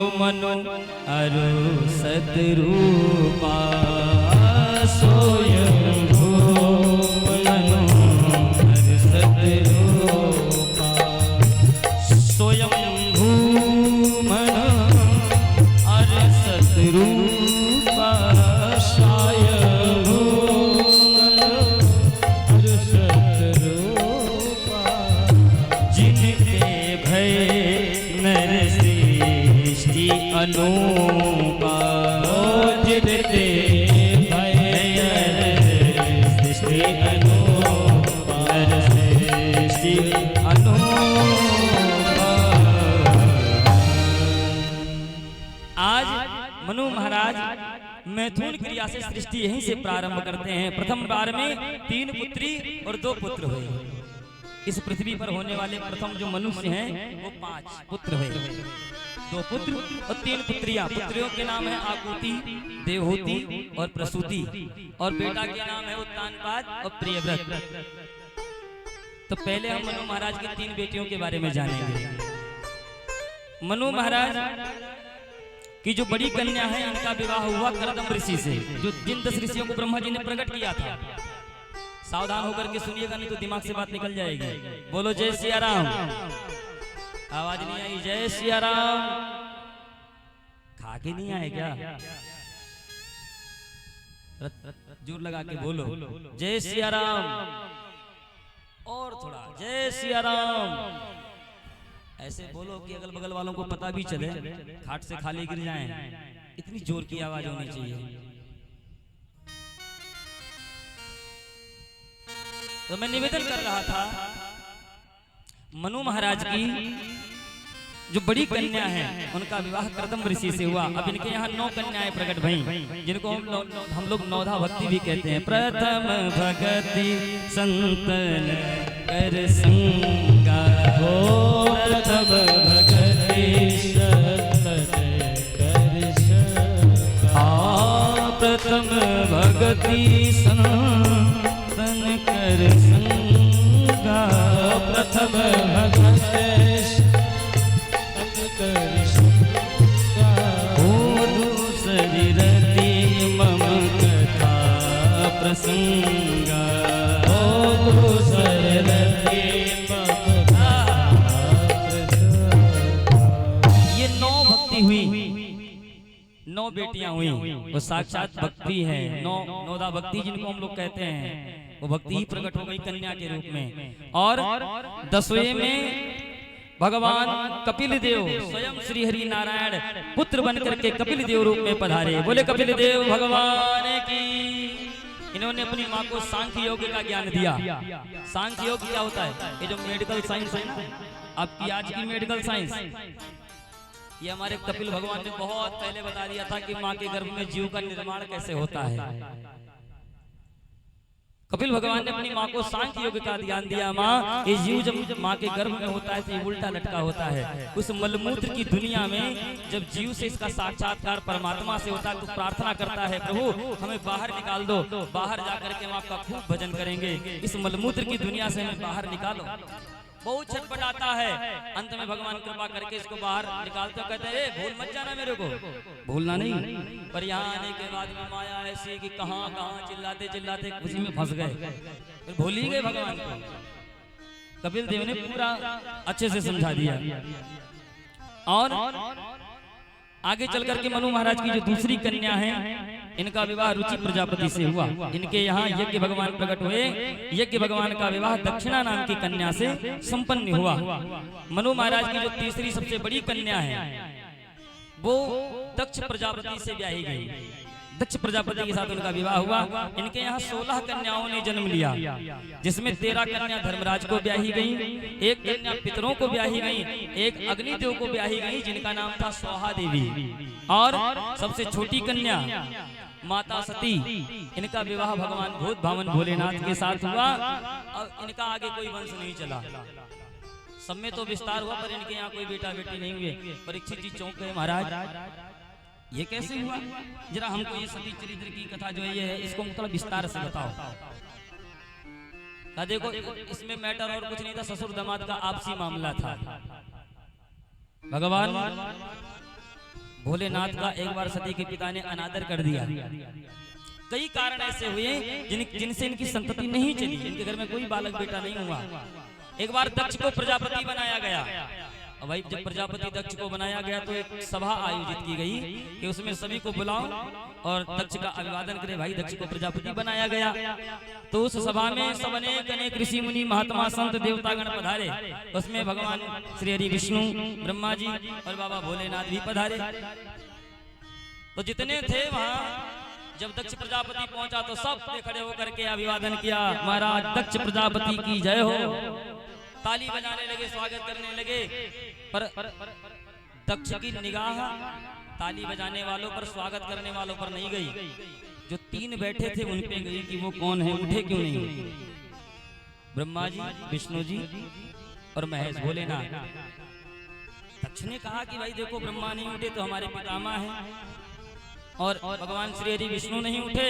मनु अरु सतरूपा सोयंभू मनु अरु सतरूपा सोयंभू मनु अरु सतरूपा स्वायंभू मनु अरु सतरूपा जिनके भय नर अनूपा जितते भय सृष्टि अनूपा सृष्टि अनूपा। आज मनु महाराज मैथुन क्रिया से सृष्टि यहीं से प्रारंभ करते हैं। प्रथम बार में 3 पुत्री और 2 पुत्र हुए। इस पृथ्वी पर होने वाले प्रथम जो मनुष्य हैं वो 5 पुत्र हुए, 2 पुत्र और 3 पुत्रियां। पुत्रियों के नाम है आकुति, देवहूति और प्रसूति, और बेटा के नाम है उत्तानपाद और प्रियव्रत। तो पहले हम मनु महाराज की 3 बेटियों के बारे में जानेंगे। मनु महाराज की जो बड़ी कन्या है इनका विवाह हुआ करदम ऋषि से, जो जिन 10 ऋषियों को ब्रह्मा जी ने प्रकट किया था। सावधान होकर के सुनिएगा नहीं तो दिमाग से बात निकल जाएगी। बोलो जय सिया राम। आवाज नहीं आई? जय सिया राम। खा के नहीं आए क्या? जोर लगा के बोलो जय सिया राम। और थोड़ा जय सिया राम। ऐसे बोलो कि अगल बगल वालों को पता भी चले, खाट से खाली गिर जाएं। इतनी जोर की आवाज होनी चाहिए। तो मैं निवेदन कर रहा था, मनु महाराज की जो बड़ी कन्या है उनका विवाह करदम ऋषि से हुआ। अब इनके यहाँ 9 कन्याएं प्रकट भई, जिनको हम लोग नौधा भक्ति भी कहते हैं। प्रथम भगति संतन कर संगा हो, प्रथम भगति संतन कर संगा, प्रथम भगति संतन कर संगा, प्रथम भगति मम कथा प्रसंगा हो ये 9 भक्ति हुई, 9 बेटियां हुई। वो साक्षात भक्ति है। नौदा भक्ति जिनको हम लोग कहते हैं, वो भक्ति ही प्रकट हो गई कन्या के रूप में। और 10वें में भगवान कपिल देव स्वयं श्री हरि नारायण पुत्र बनकर के कपिल देव रूप में पधारे। बोले कपिल देव भगवान की। इन्होंने अपनी माँ को सांख्य योग का ज्ञान दिया। सांख्य योग क्या होता है? ये जो मेडिकल साइंस है ना, आपकी आज की मेडिकल साइंस, ये हमारे कपिल भगवान ने बहुत पहले बता दिया था कि माँ के गर्भ में जीव का निर्माण कैसे होता है। कपिल भगवान ने अपनी माँ को सांख्य योग का ज्ञान दिया। माँ, ये जीव जब माँ के गर्भ में होता है तो ये उल्टा लटका होता है। उस मलमूत्र की दुनिया में जब जीव से इसका साक्षात्कार परमात्मा से होता है तो प्रार्थना करता है, प्रभु हमें बाहर निकाल दो। बाहर जाकर के हम आपका खूब भजन करेंगे, इस मलमूत्र की दुनिया से हमें बाहर निकालो। बहुत छटपटाता है। अंत में भगवान कृपा करके इसको बाहर निकालते, कहते हैं भूल मत जाना, मेरे को भूलना नहीं। पर यहाँ आने के बाद में माया ऐसी कि कहाँ चिल्लाते चिल्लाते खुशी में फंस गए, फिर भूल ही गए भगवान को। कपिल देव ने पूरा अच्छे से समझा दिया। और आगे चल करके मनु महाराज की जो दूसरी कन्या है, इनका विवाह रुचि प्रजापति से हुआ। इनके यहाँ यज्ञ भगवान प्रकट हुए। यज्ञ भगवान का विवाह दक्षिणा नाम की कन्या से संपन्न हुआ। मनु महाराज की जो तीसरी सबसे बड़ी कन्या है वो दक्ष प्रजापति से ब्याही गई। दक्ष प्रजापति के साथ उनका विवाह हुआ। इनके यहाँ 16 कन्याओं ने जन्म लिया, जिसमें 13 कन्या धर्मराज को ब्याही गई, 1 कन्या पितरों को ब्याही गई, 1 अग्निदेव को ब्याही गई जिनका नाम था स्वाहा देवी, और सबसे छोटी कन्या माता सती। इनका विवाह भगवान भूत भावन भोलेनाथ के साथ हुआ। और इनका आगे कोई वंश नहीं चला। सब में तो विस्तार हुआ पर इनके यहाँ कोई बेटा बेटी नहीं हुए। परीक्षित जी चौंक गए, महाराज ये कैसे हुआ? जरा हमको ये सती चरित्र की कथा जो है ये है, इसको थोड़ा विस्तार से बताओ। देखो इसमें मैटर और कुछ नहीं था, ससुर दामाद का आपसी मामला था। भगवान भोलेनाथ का एक बार सती के पिता ने अनादर कर दिया। कई कारण ऐसे हुए जिनसे इनकी संतति नहीं चली, इनके घर में कोई बालक बेटा नहीं हुआ। एक बार दक्ष को प्रजापति बनाया गया। और भाई जब प्रजापति दक्ष को बनाया गया तो एक सभा आयोजित की गई कि उसमें सभी को बुलाओ और दक्ष का अभिवादन करे। भाई दक्ष को प्रजापति बनाया गया तो उस सभा में सब अनेक ऋषि मुनि महात्मा संत देवतागण पधारे। उसमें भगवान श्री हरि विष्णु ब्रह्मा जी और बाबा भोलेनाथ भी पधारे। तो जितने थे वहाँ जब दक्ष प्रजापति पहुंचा तो सब ने खड़े होकर के अभिवादन किया, महाराज दक्ष प्रजापति की जय हो। ताली बजाने लगे, स्वागत करने लगे। पर दक्ष की निगाह ताली बजाने वालों पर, स्वागत करने वालों पर नहीं गई। जो तीन बैठे थे उन पे गई कि वो कौन है, उठे क्यों नहीं। ब्रह्मा जी, विष्णु जी और महेश भोलेनाथ। दक्ष ने कहा कि भाई देखो ब्रह्मा नहीं उठे तो हमारे पितामह हैं और भगवान श्री हरि विष्णु नहीं उठे,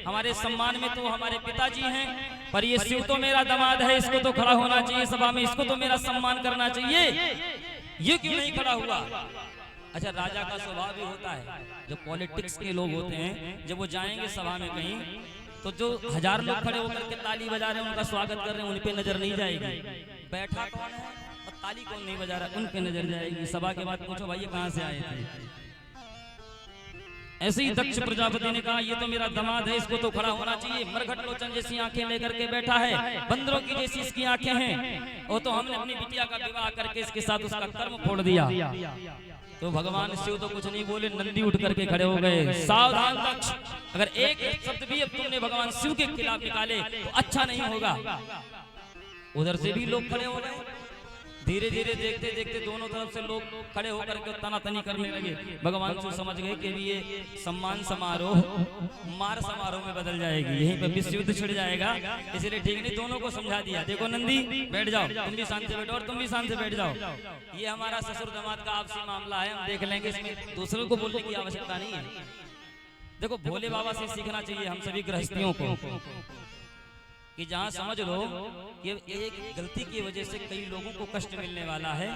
हमारे सम्मान में तो हमारे पिताजी हैं। पर ये शिव तो मेरा दामाद है, इसको तो खड़ा होना चाहिए सभा में, इसको तो मेरा सम्मान करना चाहिए, ये क्यों नहीं खड़ा हुआ। अच्छा, राजा का स्वभाव भी होता है, जो पॉलिटिक्स के लोग होते हैं जब वो जाएंगे सभा में कहीं तो जो हजार लोग खड़े होकर के ताली बजा रहे हैं उनका स्वागत कर रहे हैं, उन पे नजर नहीं जाएगी। बैठा कौन है और ताली कौन नहीं बजा रहा, उन पे नजर जाएगी। सभा के बाद पूछो भाई ये कहाँ से आए थे। ऐसे ही दक्ष प्रजापति ने कहा ये तो मेरा दामाद है, इसको तो खड़ा होना चाहिए। मरघट लोचन जैसी आंखें लेकर के बैठा है, बंदरों की जैसी इसकी आंखें हैं, वो तो हमने अपनी बिटिया का विवाह करके इसके साथ उसका कर्म फोड़ दिया। तो भगवान शिव तो कुछ नहीं बोले, नंदी उठ करके खड़े हो गए। सावधान दक्ष, अगर एक शब्द भी अब तुमने भगवान शिव के खिलाफ निकाले तो अच्छा नहीं होगा। उधर से भी लोग खड़े हो गए। धीरे धीरे देखते देखते दोनों तरफ से लोग खड़े होकर के तनातनी करने लगे। भगवान शिव समझ गए कि ये सम्मान समारोह मार समारोह में बदल जाएगी, यहीं पर विश्व युद्ध छिड़ जाएगा, इसलिए ठीक नहीं। दोनों को समझा दिया, देखो नंदी बैठ जाओ, तुम भी शांति से बैठो और तुम भी शांति से बैठ जाओ। ये हमारा ससुर दामाद का आपसी मामला है, हम देख लेंगे, इसमें दूसरों को बोलने की आवश्यकता नहीं है। देखो भोले बाबा से सीखना चाहिए हम सभी गृहस्थियों को कि जहाँ समझ लो कि एक गलती की वजह से कई लोगों को कष्ट मिलने वाला है,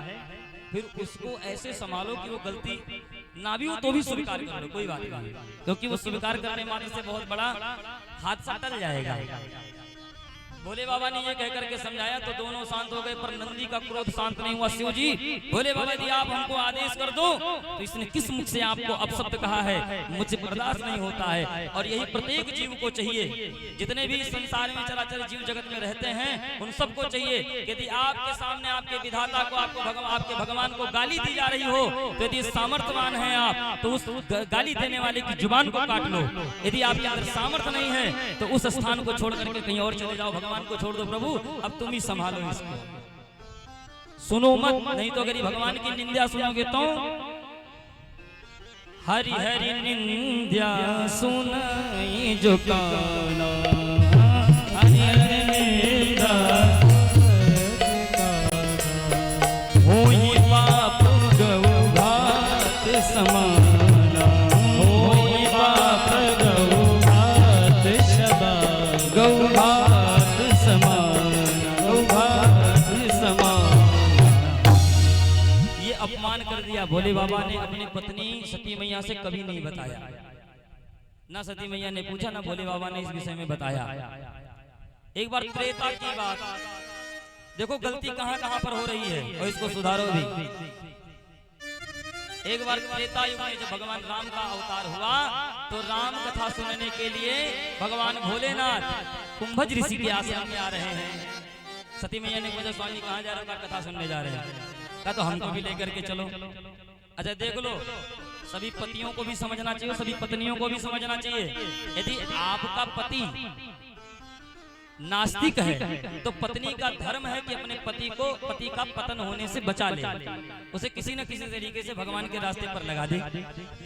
फिर उसको ऐसे संभालो कि वो गलती ना भी हो तो भी स्वीकार कर लो, कोई बात नहीं, क्योंकि वो स्वीकार करने मात्र से बहुत बड़ा हादसा टल जाएगा। भोले बाबा ने ये कहकर के समझाया तो दोनों शांत हो गए, पर नंदी का क्रोध शांत नहीं हुआ। शिव जी, भोले बाबा यदि आप हमको आदेश कर दो तो इसने किस मुख से आपको अपशब्द कहा है, मुझसे बर्दाश्त नहीं होता है। और यही प्रत्येक जीव को चाहिए, जितने भी संसार में चराचर जीव जगत में रहते हैं उन सबको चाहिए। यदि आपके सामने आपके विधाता को, आपके भगवान को गाली दी जा रही हो तो यदि सामर्थ्यवान है आप तो उस गाली देने वाले की जुबान को काट लो। यदि आपके अंदर सामर्थ्य नहीं है तो उस स्थान को छोड़ करके कहीं और चले जाओ, भगवान को छोड़ दो। प्रभु अब तुम ही संभालो इसको, सुनो मत, नहीं तो अगर भगवान की निंदा सुनोगे तो हरि हरि निंदा सुनाई जो काना, हरि हरि निंदा होई पाप गौ भात समाना, होई पाप गौ भात शबा, गौ अपमान कर दिया। भोले बाबा ने अपनी पत्नी सती मैया से कभी नहीं बताया, ना सती मैया ने पूछा, ना भोले बाबा ने इस विषय में बताया। एक बार त्रेता की बात देखो, गलती कहां कहां पर हो रही है और इसको सुधारो भी। एक बार त्रेता युग में जब भगवान राम का अवतार हुआ तो राम कथा सुनने के लिए भगवान भोलेनाथ कुंभज ऋषि के आश्रम में आ रहे हैं। सती मैया ने पूछा, स्वामी कहाँ जा रहे हो? कथा सुनने जा रहे हैं। कहा तो हमको भी लेकर के चलो। अच्छा देख लो, सभी पतियों को भी समझना चाहिए, सभी पत्नियों को भी समझना चाहिए। यदि आपका पति नास्तिक है तो पत्नी का धर्म है कि अपने पति का पतन होने से बचा ले, उसे किसी न किसी तरीके से भगवान के रास्ते पर लगा दे।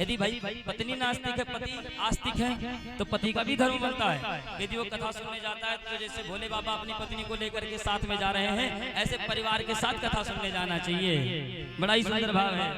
यदि भाई पत्नी नास्तिक है, पति आस्तिक है, तो पति का भी धर्म बनता है। यदि वो कथा सुनने जाता है तो जैसे भोले बाबा अपनी पत्नी को लेकर के साथ में जा रहे हैं, ऐसे परिवार के साथ कथा सुनने जाना चाहिए। बड़ा ही सुंदर भाव है।